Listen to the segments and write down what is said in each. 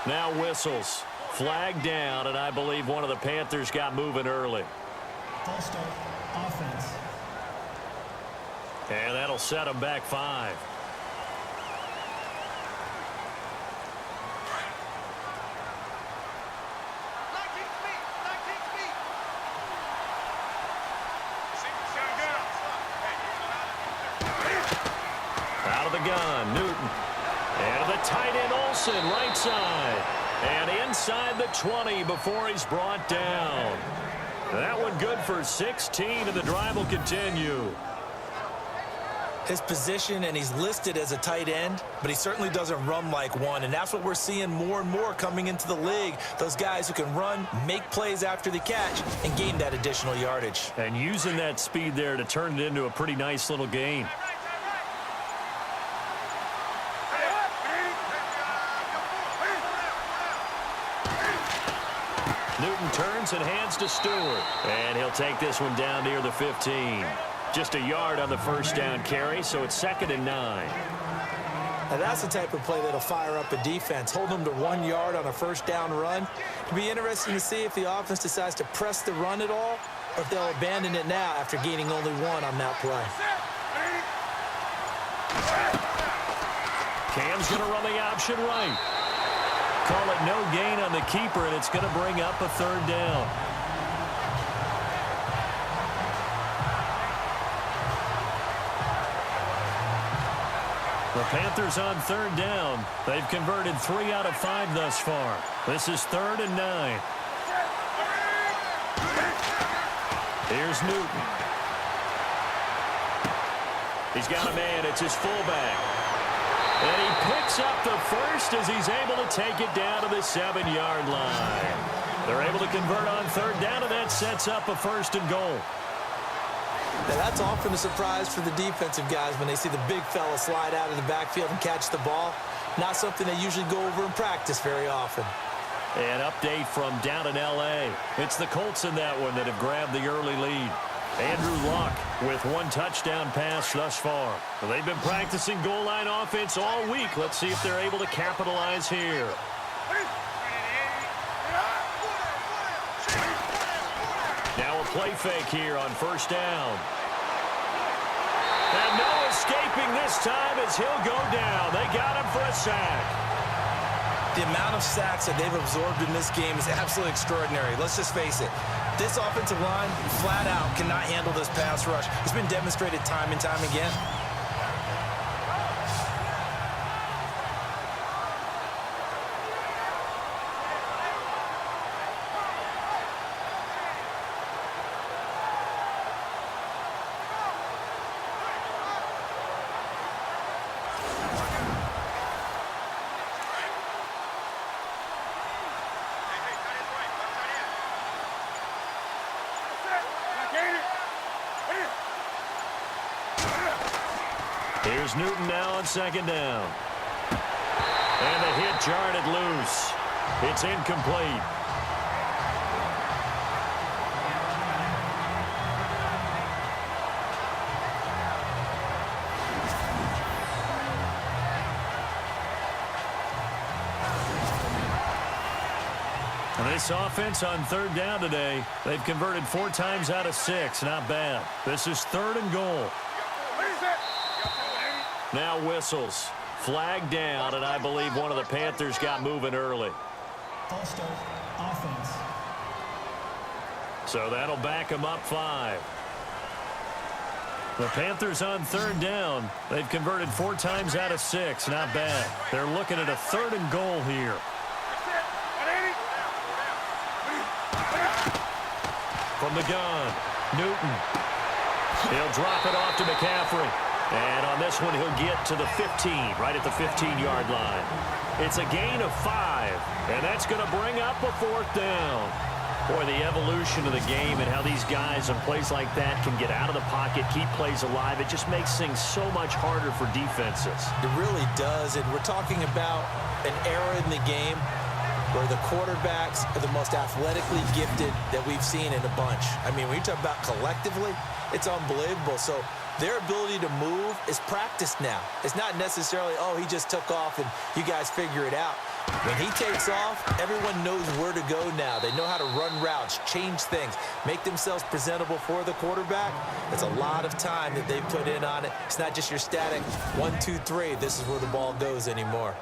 Now whistles. Flag down, and I believe one of the Panthers got moving early. False start, offense. And that'll set them back 5. Out of the gun, Newton. And the tight end, Olsen, right side. And inside the 20 before he's brought down. That one good for 16, and the drive will continue. His position, and he's listed as a tight end, but he certainly doesn't run like one, and that's what we're seeing more and more coming into the league. Those guys who can run, make plays after the catch, and gain that additional yardage. And using that speed there to turn it into a pretty nice little gain. Newton turns and hands to Stewart. And he'll take this one down near the 15. Just a yard on the first down carry, so it's 2nd and 9. Now that's the type of play that'll fire up a defense. Hold them to 1 yard on a first down run. It'll be interesting to see if the offense decides to press the run at all, or if they'll abandon it now after gaining only 1 on that play. Cam's going to run the option right. Call it no gain on the keeper, and it's going to bring up a 3rd down. The Panthers on 3rd down. They've converted 3 out of 5 thus far. This is 3rd and 9. Here's Newton. He's got a man. It's his fullback. And he picks up the first as he's able to take it down to the 7-yard line. They're able to convert on 3rd down, and that sets up a 1st and goal. Now that's often a surprise for the defensive guys when they see the big fella slide out of the backfield and catch the ball. Not something they usually go over in practice very often. An update from down in L.A. It's the Colts in that one that have grabbed the early lead. Andrew Luck with 1 touchdown pass thus far. They've been practicing goal line offense all week. Let's see if they're able to capitalize here. Now a play fake here on 1st down. And no escaping this time as he'll go down. They got him for a sack. The amount of sacks that they've absorbed in this game is absolutely extraordinary. Let's just face it. This offensive line, flat out, cannot handle this pass rush. It's been demonstrated time and time again. Here's Newton now on 2nd down. And the hit jarred it loose. It's incomplete. And this offense on 3rd down today, they've converted 4 times out of 6. Not bad. This is 3rd and goal. Now whistles. Flag down, and I believe one of the Panthers got moving early. False start, offense. So that'll back them up 5. The Panthers on 3rd down. They've converted 4 times out of 6. Not bad. They're looking at a 3rd and goal here. From the gun, Newton. He'll drop it off to McCaffrey. And on this one, he'll get to the 15, right at the 15-yard line. It's a gain of 5, and that's going to bring up a 4th down. Boy, the evolution of the game and how these guys on plays like that can get out of the pocket, keep plays alive, it just makes things so much harder for defenses. It really does, and we're talking about an era in the game where the quarterbacks are the most athletically gifted that we've seen in a bunch. I mean, when you talk about collectively, it's unbelievable. So their ability to move is practiced now. It's not necessarily, oh, he just took off and you guys figure it out. When he takes off, everyone knows where to go now. They know how to run routes, change things, make themselves presentable for the quarterback. It's a lot of time that they put in on it. It's not just your static 1, 2, 3. This is where the ball goes anymore.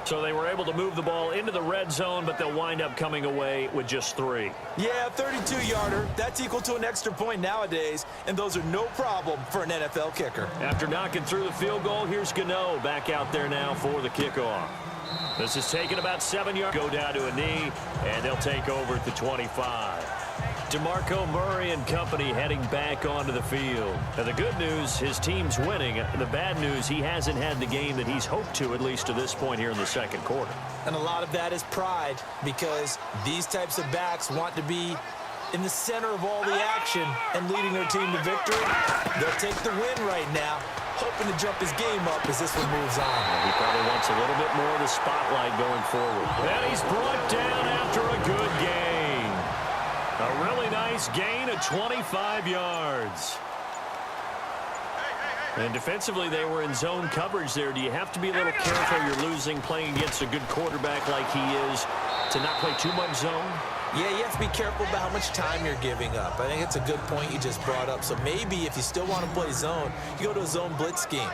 So they were able to move the ball into the red zone, but they'll wind up coming away with just 3. Yeah, 32-yarder. That's equal to an extra point nowadays, and those are no problem for an NFL kicker. After knocking through the field goal, here's Gano back out there now for the kickoff. This is taken about 7 yards. Go down to a knee, and they'll take over at the 25. DeMarco Murray and company heading back onto the field. Now, the good news, his team's winning. The bad news, he hasn't had the game that he's hoped to, at least to this point here in the second quarter. And a lot of that is pride, because these types of backs want to be in the center of all the action and leading their team to victory. They'll take the win right now, hoping to jump his game up as this one moves on. He probably wants a little bit more of the spotlight going forward. And he's brought down after a good gain. A really nice gain of 25 yards. And defensively, they were in zone coverage there. Do you have to be a little careful? You're losing playing against a good quarterback like he is to not play too much zone? Yeah, you have to be careful about how much time you're giving up. I think it's a good point you just brought up. So maybe if you still want to play zone, you go to a zone blitz scheme.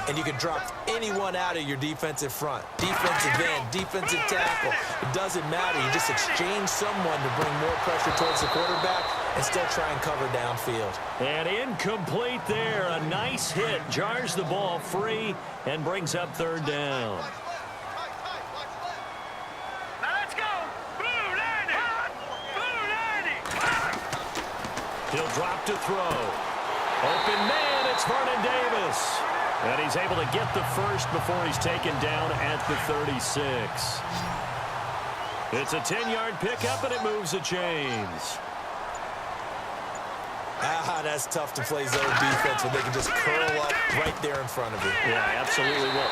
And you can drop anyone out of your defensive front. Defensive end, defensive tackle. It doesn't matter. You just exchange someone to bring more pressure towards the quarterback and still try and cover downfield. And incomplete there. A nice hit. Jars the ball free and brings up third down. He'll drop to throw. Open man, it's Vernon Davis. And he's able to get the first before he's taken down at the 36. It's a 10-yard pickup, and it moves the chains. That's tough to play zone defense when they can just curl up right there in front of you. Yeah, absolutely. Well,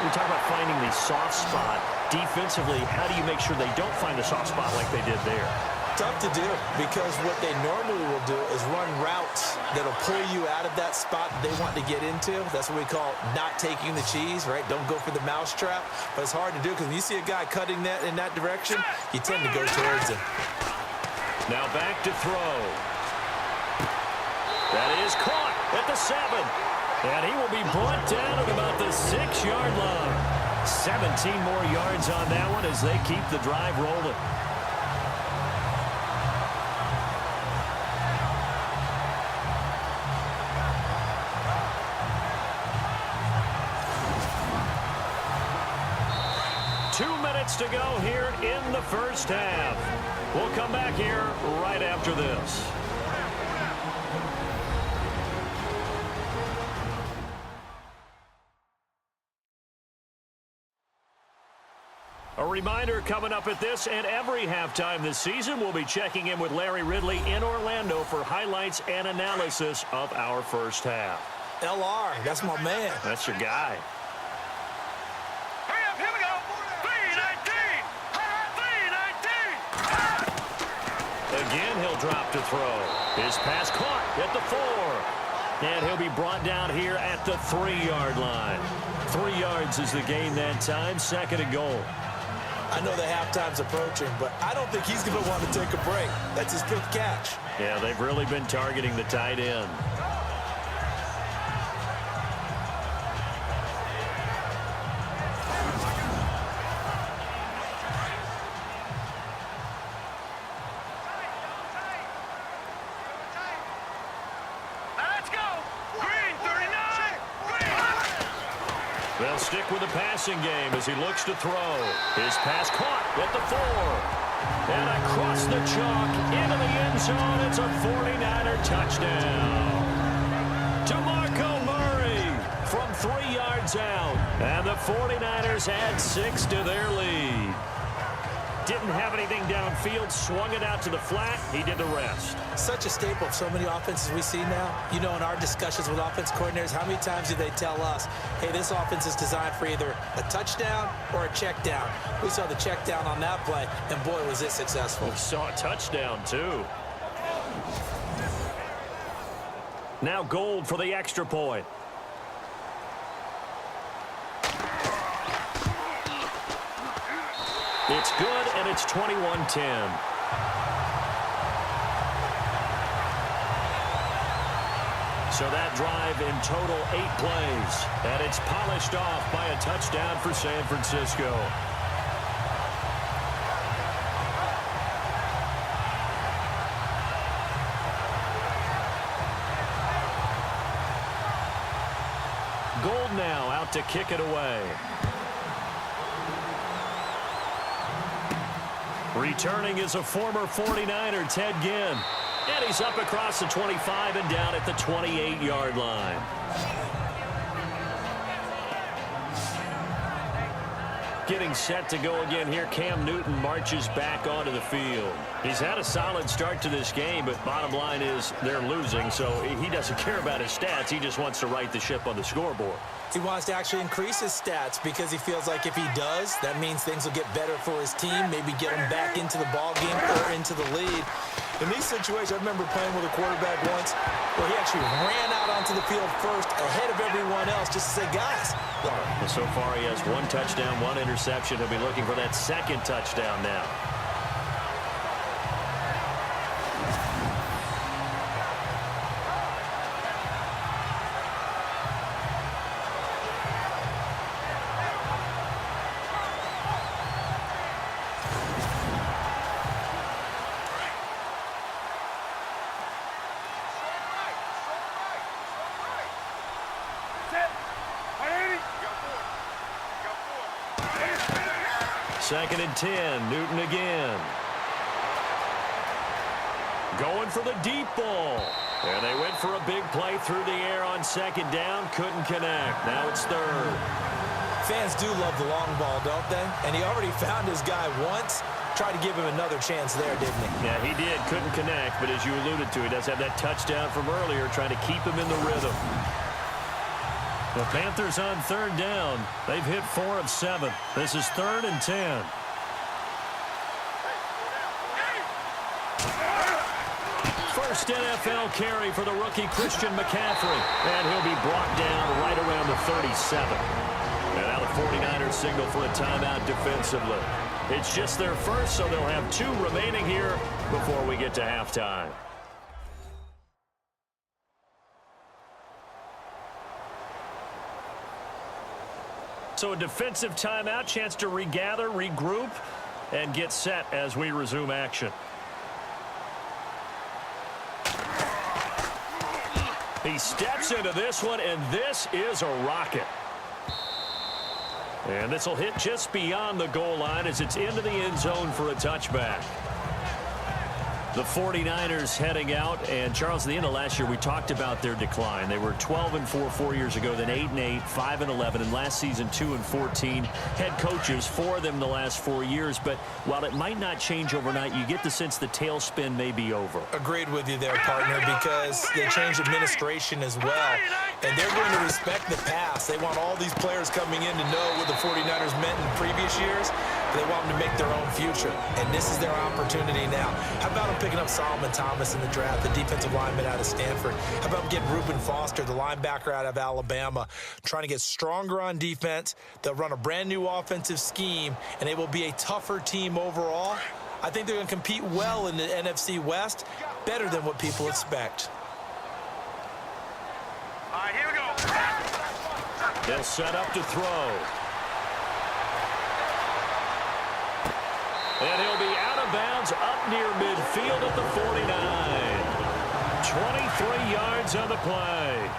we talk about finding the soft spot. Defensively, how do you make sure they don't find the soft spot like they did there? Tough to do, because what they normally will do is run routes that'll pull you out of that spot they want to get into. That's what we call not taking the cheese, right? Don't go for the mousetrap. But it's hard to do, because when you see a guy cutting that in that direction, you tend to go towards him. Now back to throw. That is caught at the 7. And he will be brought down at about the 6-yard line. 17 more yards on that one as they keep the drive rolling. To go here in the first half. We'll come back here right after this. A reminder coming up at this and every halftime this season, we'll be checking in with Larry Ridley in Orlando for highlights and analysis of our first half. LR, that's my man. That's your guy. Again, he'll drop to throw. His pass caught at the 4. And he'll be brought down here at the 3-yard line. 3 yards is the gain that time, 2nd and goal. I know the halftime's approaching, but I don't think he's going to want to take a break. That's his 5th catch. Yeah, they've really been targeting the tight end. They'll stick with the passing game as he looks to throw. His pass caught at the 4. And across the chalk into the end zone. It's a 49er touchdown. DeMarco Murray from 3 yards out. And the 49ers add 6 to their lead. Didn't have anything downfield, swung it out to the flat. He did the rest. Such a staple of so many offenses we see now. You know, in our discussions with offense coordinators, how many times do they tell us, hey, this offense is designed for either a touchdown or a check down. We saw the check down on that play, and boy, was it successful. We saw a touchdown, too. Now Gold for the extra point. It's good, and it's 21-10. So that drive in total 8 plays, and it's polished off by a touchdown for San Francisco. Gold now out to kick it away. Returning is a former 49er, Ted Ginn. And he's up across the 25 and down at the 28-yard line. Getting set to go again here. Cam Newton marches back onto the field. He's had a solid start to this game, but bottom line is they're losing, so he doesn't care about his stats. He just wants to right the ship on the scoreboard. He wants to actually increase his stats because he feels like if he does, that means things will get better for his team, maybe get him back into the ball game or into the lead. In these situations, I remember playing with a quarterback once where he actually ran out onto the field first ahead of everyone else just to say, guys. Well, so far he has 1 touchdown, 1 interception. He'll be looking for that 2nd touchdown now. Second and 10. Newton again. Going for the deep ball. And they went for a big play through the air on 2nd down. Couldn't connect. Now it's 3rd. Fans do love the long ball, don't they? And he already found his guy once. Tried to give him another chance there, didn't he? Yeah, he did. Couldn't connect. But as you alluded to, he does have that touchdown from earlier, trying to keep him in the rhythm. The Panthers on 3rd down. They've hit 4 of 7. This is 3rd and 10. First NFL carry for the rookie Christian McCaffrey. And he'll be brought down right around the 37. And now the 49ers signal for a timeout defensively. It's just their first, so they'll have 2 remaining here before we get to halftime. So a defensive timeout, chance to regather, regroup, and get set as we resume action. He steps into this one, and this is a rocket. And this will hit just beyond the goal line as it's into the end zone for a touchback. The 49ers heading out, and Charles, at the end of last year, we talked about their decline. They were 12-4 4 years ago, then 8-8, 5-11, and last season 2-14. Head coaches, 4 of them the last 4 years, but while it might not change overnight, you get the sense the tailspin may be over. Agreed with you there, partner, because they changed administration as well, and they're going to respect the pass. They want all these players coming in to know what the 49ers meant in previous years. They want them to make their own future, and this is their opportunity now. How about them picking up Solomon Thomas in the draft, the defensive lineman out of Stanford? How about them getting Reuben Foster, the linebacker out of Alabama, trying to get stronger on defense? They'll run a brand-new offensive scheme, and they will be a tougher team overall. I think they're going to compete well in the NFC West, better than what people expect. All right, here we go. They'll set up to throw. And he'll be out of bounds up near midfield at the 49. 23 yards on the play.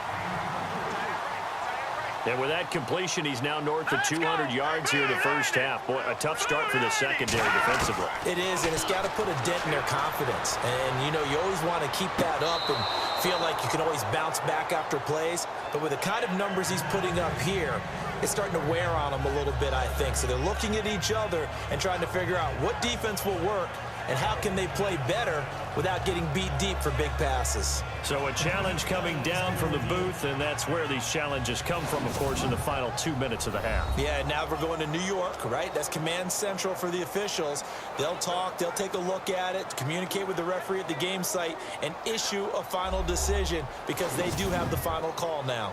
And with that completion, he's now north of 200 yards here in the first half. Boy, a tough start for the secondary defensively. It is, and it's got to put a dent in their confidence. And, you know, you always want to keep that up and feel like you can always bounce back after plays. But with the kind of numbers he's putting up here, it's starting to wear on them a little bit, I think. So they're looking at each other and trying to figure out what defense will work and how can they play better without getting beat deep for big passes. So a challenge coming down from the booth, and that's where these challenges come from, of course, in the final 2 minutes of the half. Yeah, now we're going to New York, right? That's command central for the officials. They'll talk, they'll take a look at it, communicate with the referee at the game site, and issue a final decision because they do have the final call now.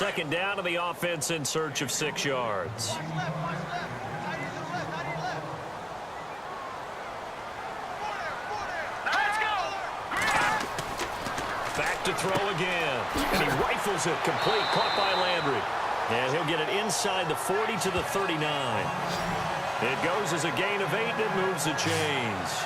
second down, and the offense in search of 6 yards. Back to throw again. And he rifles it complete, caught by Landry. And he'll get it inside the 40 to the 39. It goes as a gain of 8, and it moves the chains.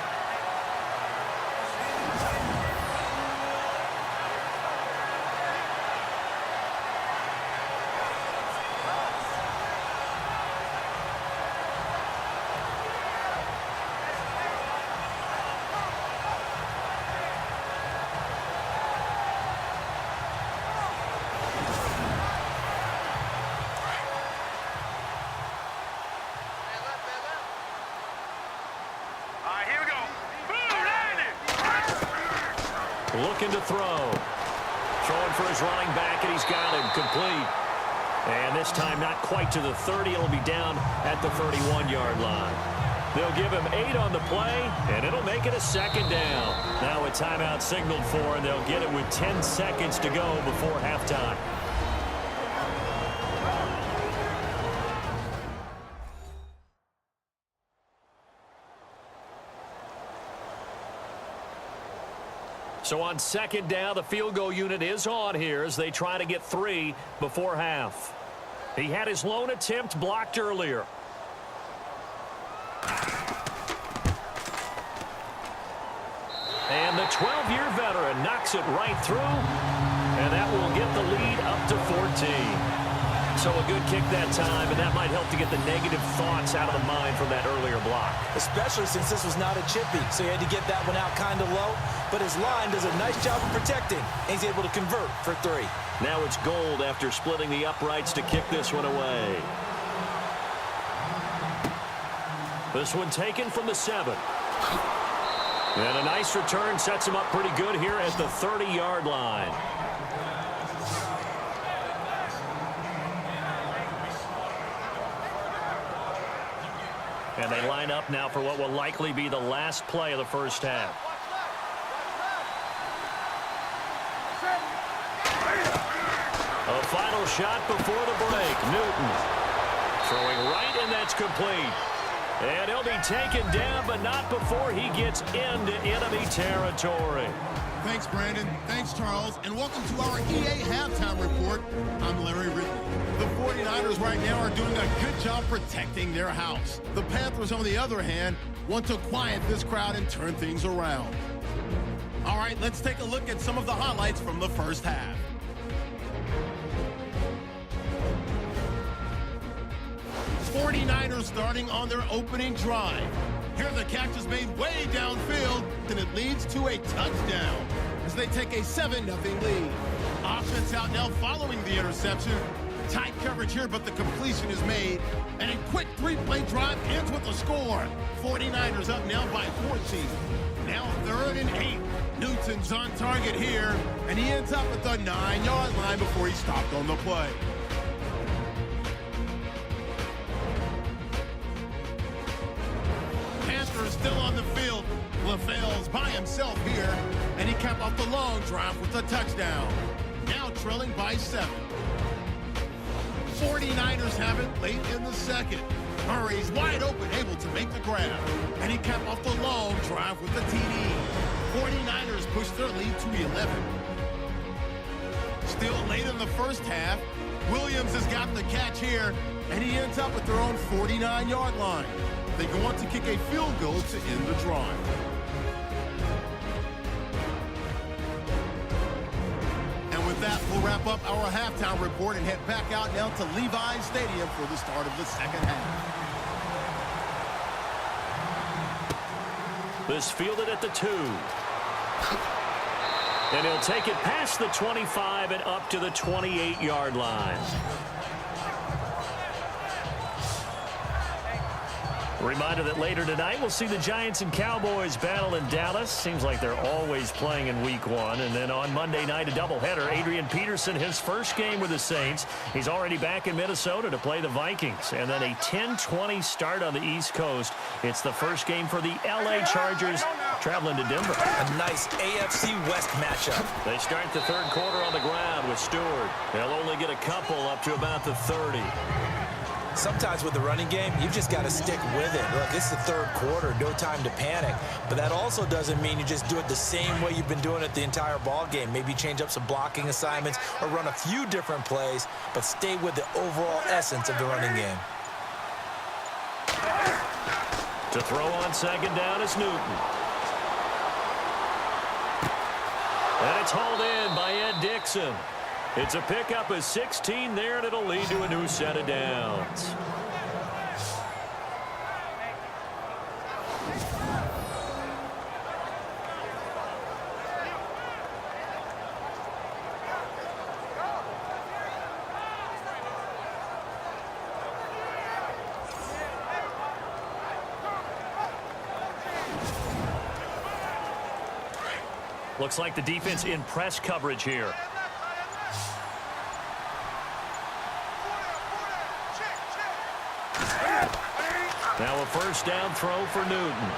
Looking to throw. Throwing for his running back, and he's got him complete. And this time not quite to the 30. It'll be down at the 31-yard line. They'll give him 8 on the play, and it'll make it a second down. Now a timeout signaled for, and they'll get it with 10 seconds to go before halftime. So on second down, the field goal unit is on here as they try to get 3 before half. He had his lone attempt blocked earlier. And the 12-year veteran knocks it right through, and that will get the lead up to 14. So a good kick that time, and that might help to get the negative thoughts out of the mind from that earlier block. Especially since this was not a chippy, so he had to get that one out kind of low. But his line does a nice job of protecting, and he's able to convert for 3. Now it's Gold after splitting the uprights to kick this one away. This one taken from the 7. And a nice return sets him up pretty good here at the 30-yard line. And they line up now for what will likely be the last play of the first half. A final shot before the break. Newton throwing right, and that's complete. And he'll be taken down, but not before he gets into enemy territory. Thanks, Brandon. Thanks, Charles. And welcome to our EA Halftime Report. I'm Larry Ridley. The 49ers right now are doing a good job protecting their house. The Panthers, on the other hand, want to quiet this crowd and turn things around. All right, let's take a look at some of the highlights from the first half. '49ers starting on their opening drive. Here the catch is made way downfield, and it leads to a touchdown as they take a 7-0 lead. Offense out now following the interception. Tight coverage here, but the completion is made. And a quick 3-play drive ends with a score. 49ers up now by 14. Now 3rd and 8. Newton's on target here, and he ends up at the 9-yard line before he stopped on the play. Still on the field. LaFell's by himself here, and he capped off the long drive with a touchdown. Now trailing by 7. 49ers have it late in the second. Murray's wide open, able to make the grab, and he capped off the long drive with the TD. 49ers push their lead to 11. Still late in the first half, Williams has got the catch here, and he ends up at their own 49-yard line. They go on to kick a field goal to end the drive. And with that, we'll wrap up our halftime report and head back out now to Levi's Stadium for the start of the second half. This fielded at the 2. And he'll take it past the 25 and up to the 28-yard line. Reminder that later tonight we'll see the Giants and Cowboys battle in Dallas. Seems like they're always playing in week 1. And then on Monday night, a doubleheader. Adrian Peterson, his first game with the Saints. He's already back in Minnesota to play the Vikings. And then a 10:20 start on the East Coast. It's the first game for the LA Chargers traveling to Denver. A nice AFC West matchup. They start the third quarter on the ground with Stewart. They'll only get a couple up to about the 30. Sometimes with the running game, you've just got to stick with it. Look, it's the third quarter, no time to panic. But that also doesn't mean you just do it the same way you've been doing it the entire ball game. Maybe change up some blocking assignments or run a few different plays, but stay with the overall essence of the running game. To throw on second down is Newton. And it's hauled in by Ed Dixon. It's a pickup of 16 there, and it'll lead to a new set of downs. Looks like the defense in press coverage here. Now a first down throw for Newton.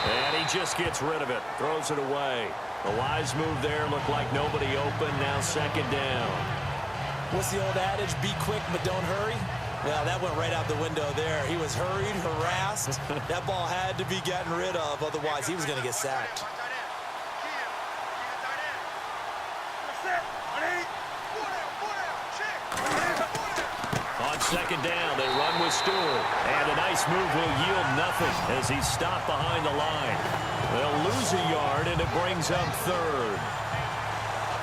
And he just gets rid of it. Throws it away. The wise move there. Looked like nobody open. Now second down. What's the old adage? Be quick, but don't hurry. Well, that went right out the window there. He was hurried, harassed. That ball had to be gotten rid of. Otherwise, he was going to get sacked. Second down, they run with Stewart. And a nice move will yield nothing as he's stopped behind the line. They'll lose a yard, and it brings up third.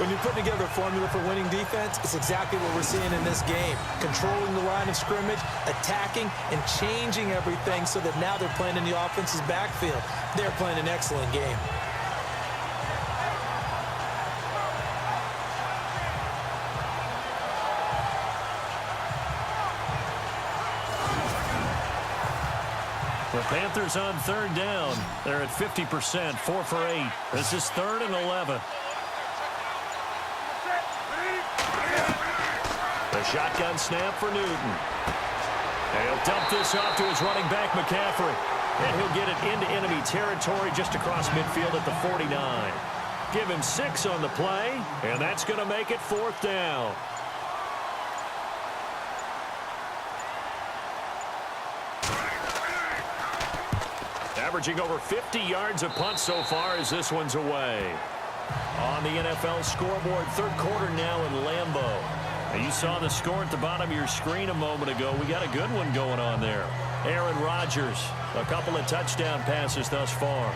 When you're putting together a formula for winning defense, it's exactly what we're seeing in this game. Controlling the line of scrimmage, attacking, and changing everything so that now they're playing in the offense's backfield. They're playing an excellent game. The Panthers on third down. They're at 50%, 4 for 8. This is 3rd and 11. The shotgun snap for Newton. And he'll dump this off to his running back, McCaffrey. And he'll get it into enemy territory just across midfield at the 49. Give him 6 on the play, and that's going to make it 4th down. Averaging over 50 yards a punt so far as this one's away. On the NFL scoreboard, third quarter now in Lambeau. And you saw the score at the bottom of your screen a moment ago. We got a good one going on there. Aaron Rodgers, a couple of touchdown passes thus far.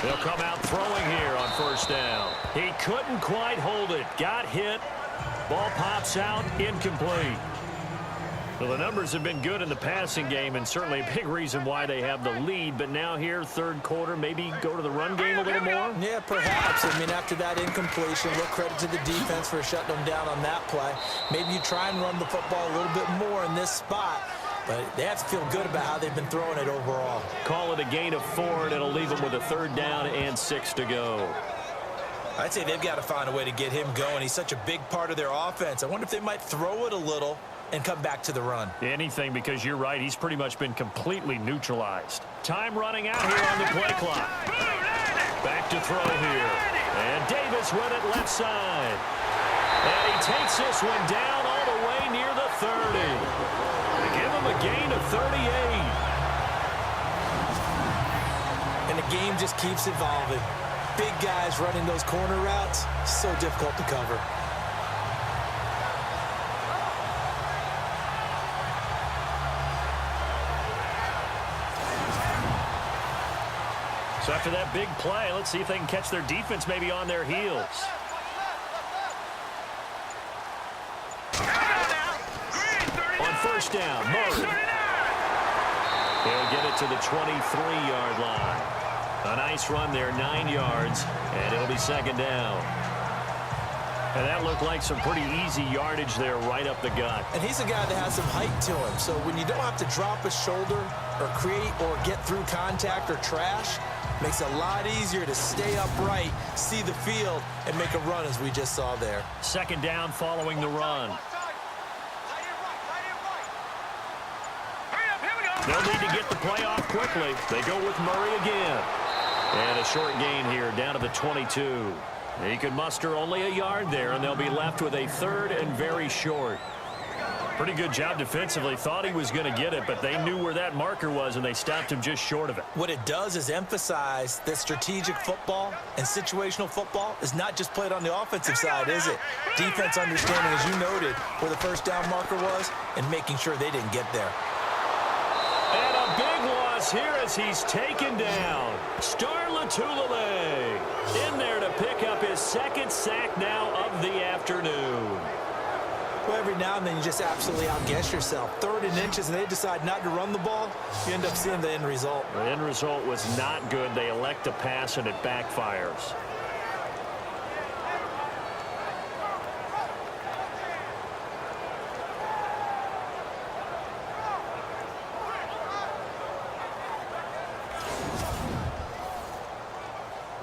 They'll come out throwing here on first down. He couldn't quite hold it. Got hit. Ball pops out. Incomplete. Well, the numbers have been good in the passing game, and certainly a big reason why they have the lead. But now here, third quarter, maybe go to the run game a little more? Yeah, perhaps. I mean, after that incompletion, look, credit to the defense for shutting them down on that play. Maybe you try and run the football a little bit more in this spot. But they have to feel good about how they've been throwing it overall. Call it a gain of 4, and it'll leave them with a third down and 6 to go. I'd say they've got to find a way to get him going. He's such a big part of their offense. I wonder if they might throw it a little and come back to the run. Anything, because you're right. He's pretty much been completely neutralized. Time running out here on the play clock. Back to throw here. And Davis with it left side. And he takes this one down all the way near the 30. Give him a gain of 38. And the game just keeps evolving. Big guys running those corner routes, so difficult to cover. So after that big play, let's see if they can catch their defense maybe on their heels. First down, Murray. He'll get it to the 23-yard line. A nice run there, 9 yards, and it'll be second down. And that looked like some pretty easy yardage there right up the gut. And he's a guy that has some height to him, so when you don't have to drop a shoulder or create or get through contact or trash, Makes it a lot easier to stay upright, see the field, and make a run as we just saw there. Second down following the run. They'll need to get the play off quickly. They go with Murray again. And a short gain here down to the 22. He could muster only a yard there, and they'll be left with a third and very short. Pretty good job defensively. Thought he was going to get it, but they knew where that marker was, and they stopped him just short of it. What it does is emphasize that strategic football and situational football is not just played on the offensive side, is it? Defense understanding, as you noted, where the first down marker was and making sure they didn't get there. And a big loss here as he's taken down. Star Latulele in there to pick up his second sack now of the afternoon. Well, every now and then you just absolutely outguess yourself. 3rd and inches, and they decide not to run the ball. You end up seeing the end result. The end result was not good. They elect to pass, and it backfires.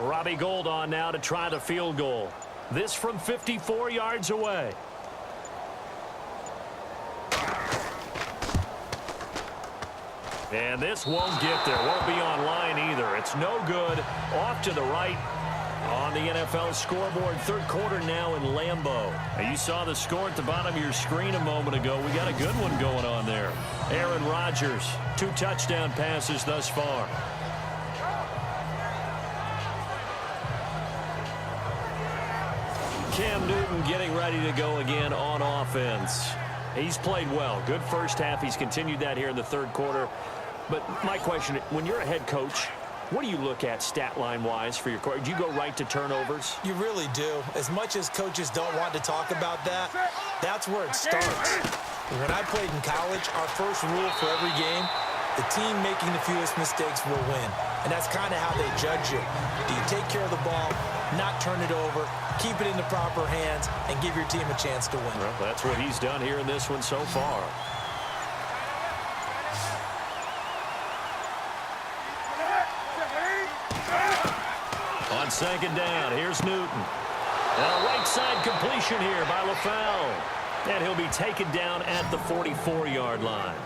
Robbie Gould on now to try the field goal. This from 54 yards away. And this won't get there. Won't be on line either. It's no good. Off to the right on the NFL scoreboard. Third quarter now in Lambeau. Now you saw the score at the bottom of your screen a moment ago. We got a good one going on there. Aaron Rodgers, 2 touchdown passes thus far. Cam Newton getting ready to go again on offense. He's played well. Good first half. He's continued that here in the third quarter. But my question, when you're a head coach, what do you look at stat line-wise for your coach? Do you go right to turnovers? You really do. As much as coaches don't want to talk about that, that's where it starts. When I played in college, our first rule for every game, the team making the fewest mistakes will win. And that's kind of how they judge you. Do you take care of the ball, not turn it over, keep it in the proper hands, and give your team a chance to win? Well, that's what he's done here in this one so far. On second down, here's Newton. And a right side completion here by LaFell. And he'll be taken down at the 44-yard line.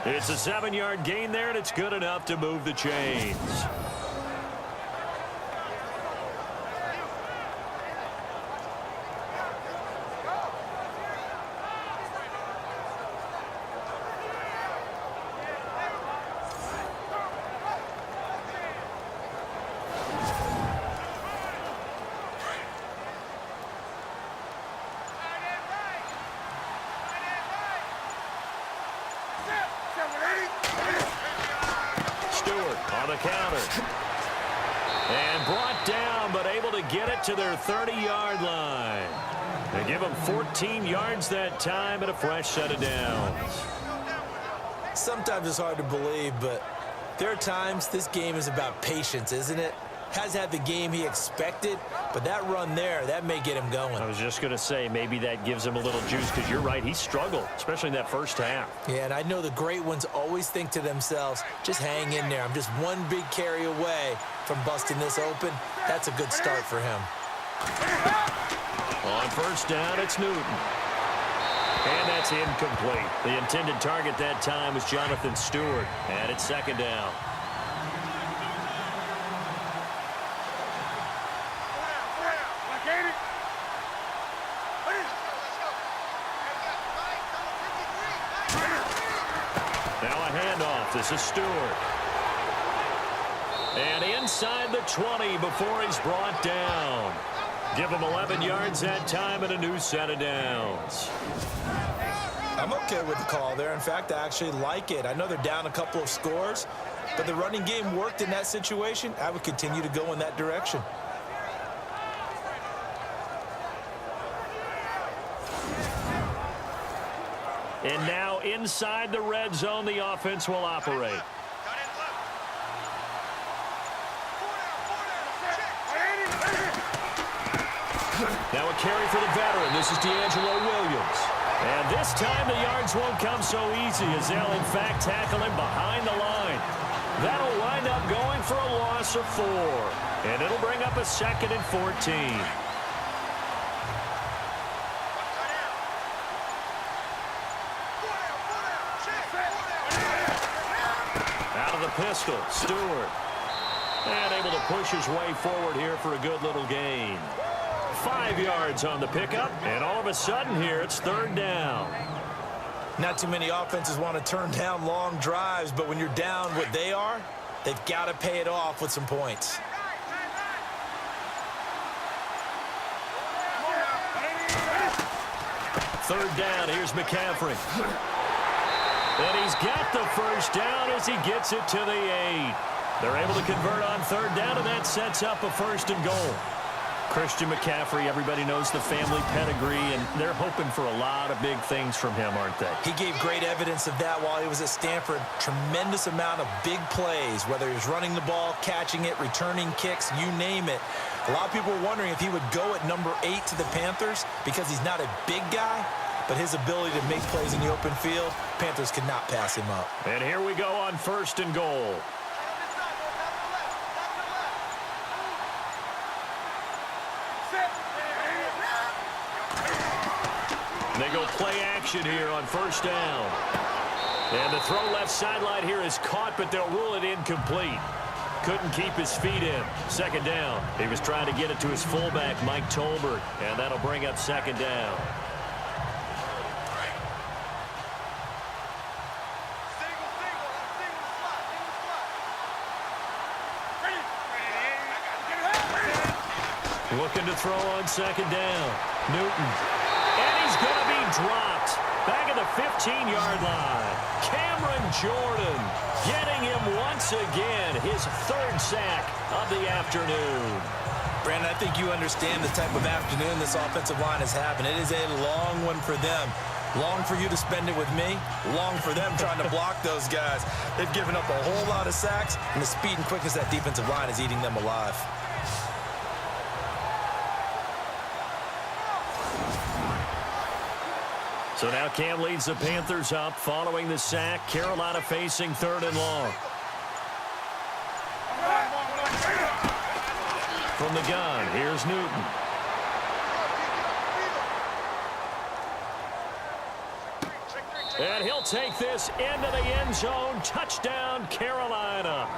It's a 7-yard gain there, and it's good enough to move the chains. On the counter. And brought down, but able to get it to their 30-yard line. They give them 14 yards that time and a fresh set of downs. Sometimes it's hard to believe, but there are times this game is about patience, isn't it? Has had the game he expected, but that run there, that may get him going. I was just going to say, maybe that gives him a little juice, because you're right, he struggled, especially in that first half. Yeah, and I know the great ones always think to themselves, just hang in there. I'm just one big carry away from busting this open. That's a good start for him. On first down, it's Newton. And that's incomplete. The intended target that time was Jonathan Stewart. And it's second down. This is Stewart. And inside the 20 before he's brought down. Give him 11 yards that time and a new set of downs. I'm okay with the call there. In fact, I actually like it. I know they're down a couple of scores, but the running game worked in that situation. I would continue to go in that direction. And now inside the red zone, the offense will operate. Now a carry for the veteran. This is D'Angelo Williams. And this time the yards won't come so easy as they'll, in fact, tackle him behind the line. That'll wind up going for a loss of 4. And it'll bring up a 2nd and 14. Out of the pistol, Stewart. And able to push his way forward here for a good little gain. 5 yards on the pickup, and all of a sudden here it's 3rd down. Not too many offenses want to turn down long drives, but when you're down what they are, they've got to pay it off with some points. Third down, here's McCaffrey. And he's got the first down as he gets it to the 8. They're able to convert on 3rd down, and that sets up a 1st and goal. Christian McCaffrey, everybody knows the family pedigree, and they're hoping for a lot of big things from him, aren't they? He gave great evidence of that while he was at Stanford. Tremendous amount of big plays, whether he was running the ball, catching it, returning kicks, you name it. A lot of people were wondering if he would go at number 8 to the Panthers because he's not a big guy, but his ability to make plays in the open field, Panthers could not pass him up. And here we go on 1st and goal. They go play action here on 1st down. And the throw left sideline here is caught, but they'll rule it incomplete. Couldn't keep his feet in. 2nd down. He was trying to get it to his fullback, Mike Tolbert, and that'll bring up 2nd down. Looking to throw on 2nd down. Newton. And he's going to be dropped. Back at the 15-yard line. Cameron Jordan getting him once again. His 3rd sack of the afternoon. Brandon, I think you understand the type of afternoon this offensive line is having. It is a long one for them. Long for you to spend it with me. Long for them trying to block those guys. They've given up a whole lot of sacks, and the speed and quickness of that defensive line is eating them alive. So now Cam leads the Panthers up following the sack. Carolina facing 3rd and long. From the gun, here's Newton. And he'll take this into the end zone. Touchdown, Carolina.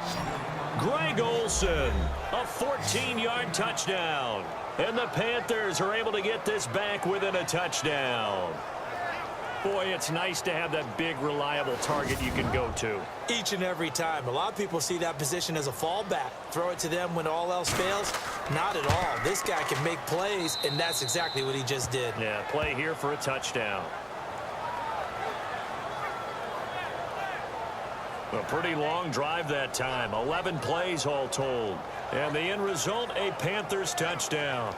Greg Olsen, a 14-yard touchdown. And the Panthers are able to get this back within a touchdown. Boy, it's nice to have that big, reliable target you can go to. Each and every time. A lot of people see that position as a fallback. Throw it to them when all else fails. Not at all. This guy can make plays, and that's exactly what he just did. Yeah, play here for a touchdown. A pretty long drive that time. 11 plays all told. And the end result, a Panthers touchdown.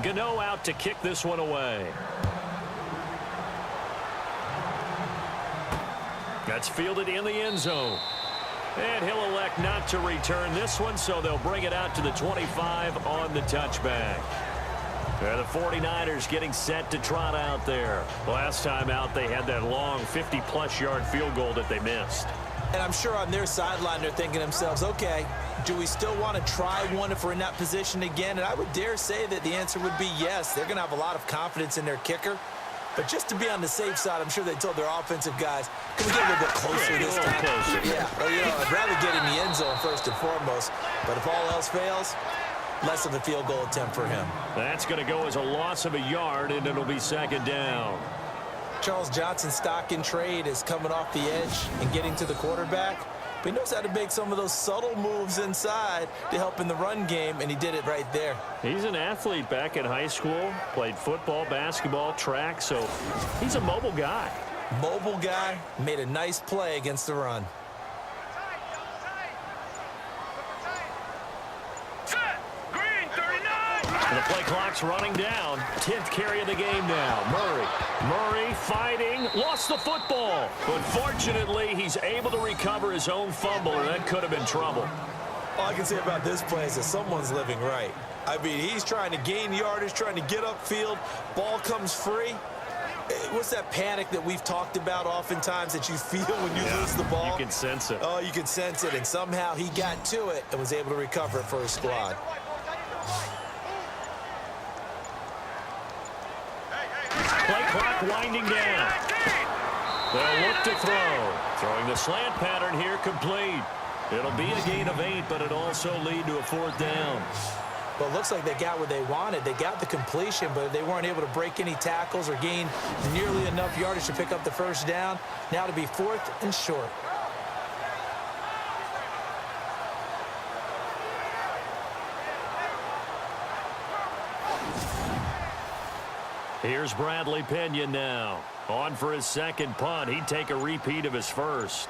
Gano out to kick this one away. That's fielded in the end zone. And he'll elect not to return this one, so they'll bring it out to the 25 on the touchback. The 49ers getting set to trot out there. Last time out, they had that long 50-plus yard field goal that they missed. And I'm sure on their sideline they're thinking to themselves, okay, do we still want to try one if we're in that position again? And I would dare say that the answer would be yes. They're going to have a lot of confidence in their kicker. But just to be on the safe side, I'm sure they told their offensive guys, can we get a little bit closer this time? Yeah, well, you know, I'd rather get in the end zone first and foremost. But if all else fails, less of a field goal attempt for him. That's going to go as a loss of a yard, and it'll be 2nd down. Charles Johnson's stock in trade is coming off the edge and getting to the quarterback. But he knows how to make some of those subtle moves inside to help in the run game, and he did it right there. He's an athlete back in high school, played football, basketball, track, so he's a mobile guy. Mobile guy, made a nice play against the run. The play clock's running down. 10th carry of the game now. Murray fighting. Lost the football. But fortunately, he's able to recover his own fumble, and that could have been trouble. All I can say about this play is that someone's living right. I mean, he's trying to gain yardage, trying to get upfield. Ball comes free. What's that panic that we've talked about oftentimes that you feel when you lose the ball? You can sense it. Oh, you can sense it, and somehow he got to it and was able to recover it for his squad. Play clock winding down. They'll look to throw. Throwing the slant pattern here complete. It'll be a gain of 8, but it'll also lead to a 4th down. Well, it looks like they got what they wanted. They got the completion, but they weren't able to break any tackles or gain nearly enough yardage to pick up the first down. Now to be 4th and short. Here's Bradley Pinion now. On for his second punt. He'd take a repeat of his first.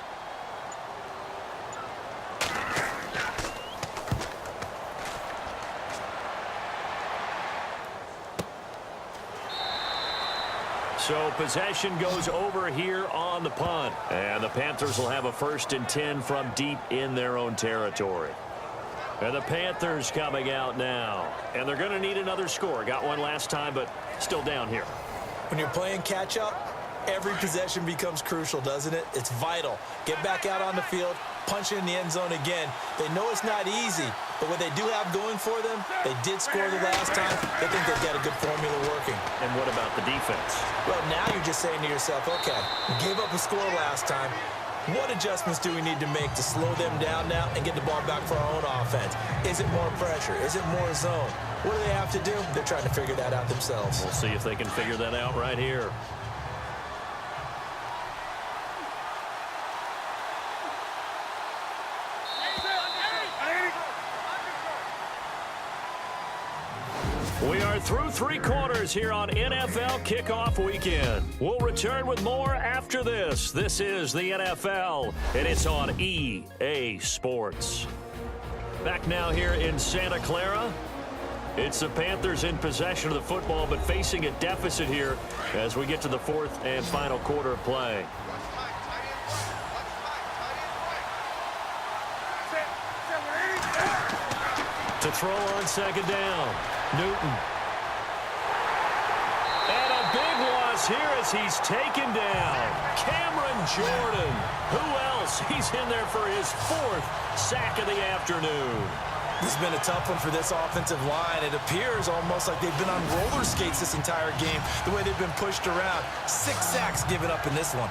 So possession goes over here on the punt. And the Panthers will have a 1st and 10 from deep in their own territory. And the Panthers coming out now. And they're going to need another score. Got one last time, but still down here. When you're playing catch-up, every possession becomes crucial, doesn't it? It's vital. Get back out on the field, punch it in the end zone again. They know it's not easy, but what they do have going for them, they did score the last time. They think they've got a good formula working. And what about the defense? Well, now you're just saying to yourself, okay, we gave up a score last time. What adjustments do we need to make to slow them down now and get the ball back for our own offense? Is it more pressure? Is it more zone? What do they have to do? They're trying to figure that out themselves. We'll see if they can figure that out right here. We are through 3 quarters here on NFL Kickoff Weekend. We'll return with more after this. This is the NFL, and it's on EA Sports. Back now here in Santa Clara. It's the Panthers in possession of the football, but facing a deficit here as we get to the 4th and final quarter of play. To throw on 2nd down. Newton. And a big loss here as he's taken down. Cameron Jordan. Who else? He's in there for his 4th sack of the afternoon. This has been a tough one for this offensive line. It appears almost like they've been on roller skates this entire game, the way they've been pushed around. 6 sacks given up in this one.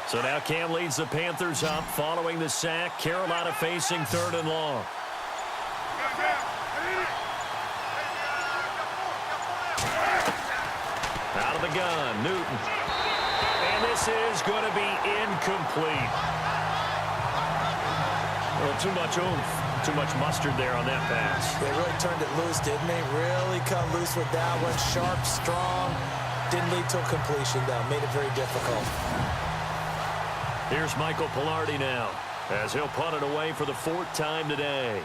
So now Cam leads the Panthers up following the sack. Carolina facing 3rd and long. Out of the gun, Newton. And this is going to be incomplete. Well, too much oomph, too much mustard there on that pass. They really turned it loose, didn't they? Really cut loose with that one. Sharp, strong. Didn't lead to a completion, though. Made it very difficult. Here's Michael Pilardi now as he'll punt it away for the 4th time today.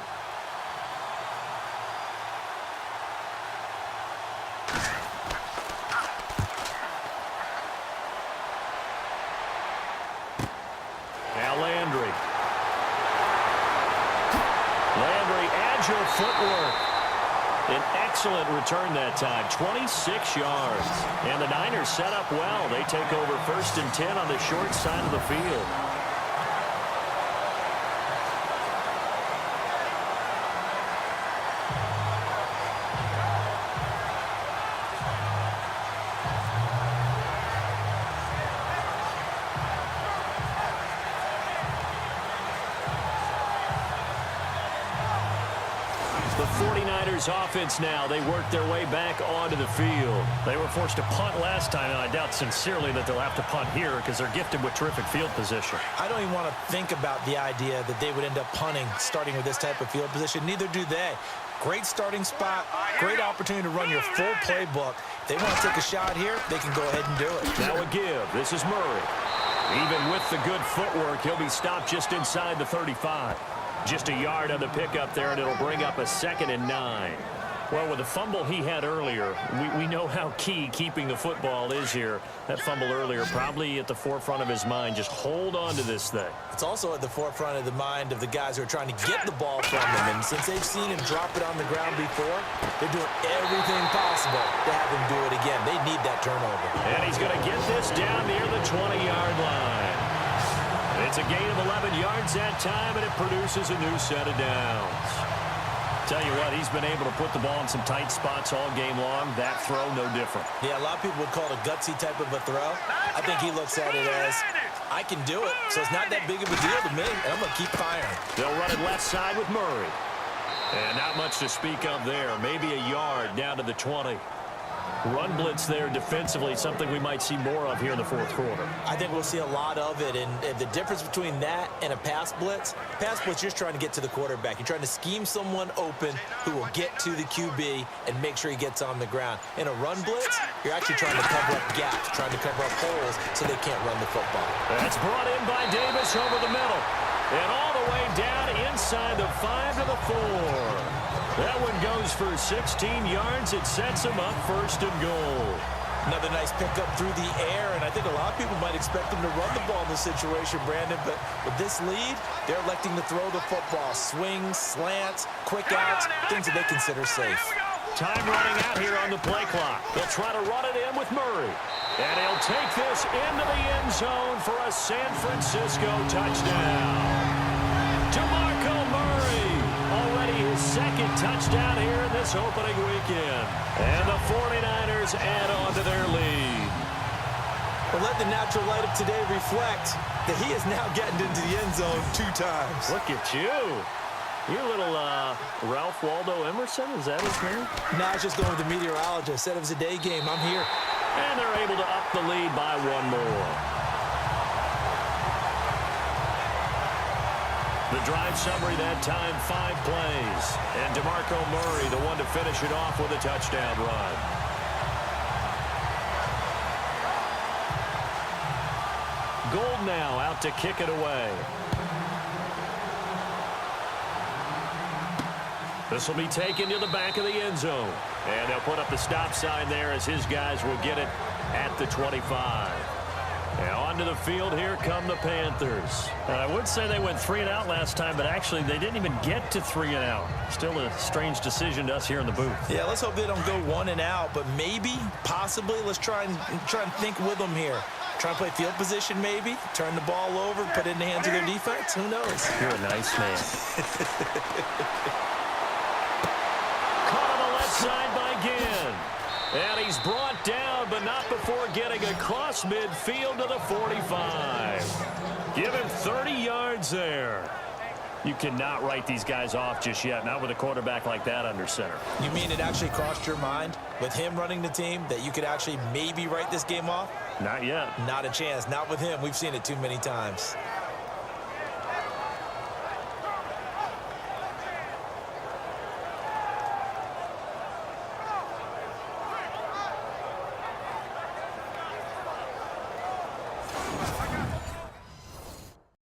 Now Landry. Landry, agile footwork. An excellent return that time, 26 yards. And the Niners set up well. They take over 1st and 10 on the short side of the field. The 49ers offense now, they work their way back onto the field. They were forced to punt last time, and I doubt sincerely that they'll have to punt here because they're gifted with terrific field position. I don't even want to think about the idea that they would end up punting starting with this type of field position. Neither do they. Great starting spot, great opportunity to run your full playbook. If they want to take a shot here, they can go ahead and do it. Now a give. This is Murray. Even with the good footwork, he'll be stopped just inside the 35. Just a yard on the pickup there, and it'll bring up a 2nd and 9. Well, with the fumble he had earlier, we know how key keeping the football is here. That fumble earlier probably at the forefront of his mind. Just hold on to this thing. It's also at the forefront of the mind of the guys who are trying to get the ball from him. And since they've seen him drop it on the ground before, they're doing everything possible to have him do it again. They need that turnover. And he's going to get this down near the 20-yard line. It's a gain of 11 yards that time, and it produces a new set of downs. Tell you what, he's been able to put the ball in some tight spots all game long. That throw, no different. Yeah, a lot of people would call it a gutsy type of a throw. I think he looks at it as, I can do it, so it's not that big of a deal to me, and I'm going to keep firing. They'll run it left side with Murray. And not much to speak of there. Maybe a yard down to the 20. Run blitz there defensively, something we might see more of here in the fourth quarter. I think we'll see a lot of it, and the difference between that and a pass blitz, you're just trying to get to the quarterback. You're trying to scheme someone open who will get to the QB and make sure he gets on the ground. In a run blitz, you're actually trying to cover up gaps, trying to cover up holes so they can't run the football. That's brought in by Davis over the middle. And all the way down inside the 5 to the 4. That one goes for 16 yards. It sets him up 1st and goal. Another nice pickup through the air, and I think a lot of people might expect him to run the ball in this situation, Brandon, but with this lead, they're electing to throw the football. Swings, slants, quick outs, things that they consider safe. Time running out here on the play clock. They'll try to run it in with Murray. And he'll take this into the end zone for a San Francisco touchdown. DeMarco Murray, already his 2nd touchdown here in this opening weekend. And the 49ers add on to their lead. But let the natural light of today reflect that he has now gotten into the end zone 2 times. Look at you. You're a little Ralph Waldo Emerson, is that his name? No, I was just going with the meteorologist. Said it was a day game. I'm here. And they're able to up the lead by 1 more. The drive summary that time, 5 plays. And DeMarco Murray, the one to finish it off with a touchdown run. Gold now out to kick it away. This will be taken to the back of the end zone. And they'll put up the stop sign there as his guys will get it at the 25. And onto the field, here come the Panthers. I would say they went 3 and out last time, but actually they didn't even get to 3 and out. Still a strange decision to us here in the booth. Yeah, let's hope they don't go 1 and out, but maybe, possibly, let's try and think with them here. Try and play field position maybe, turn the ball over, put it in the hands of their defense. Who knows? You're a nice man. Side by Ginn. And he's brought down, but not before getting across midfield to the 45. Give him 30 yards there. You cannot write these guys off just yet, not with a quarterback like that under center. You mean it actually crossed your mind with him running the team that you could actually maybe write this game off? Not yet. Not a chance. Not with him. We've seen it too many times.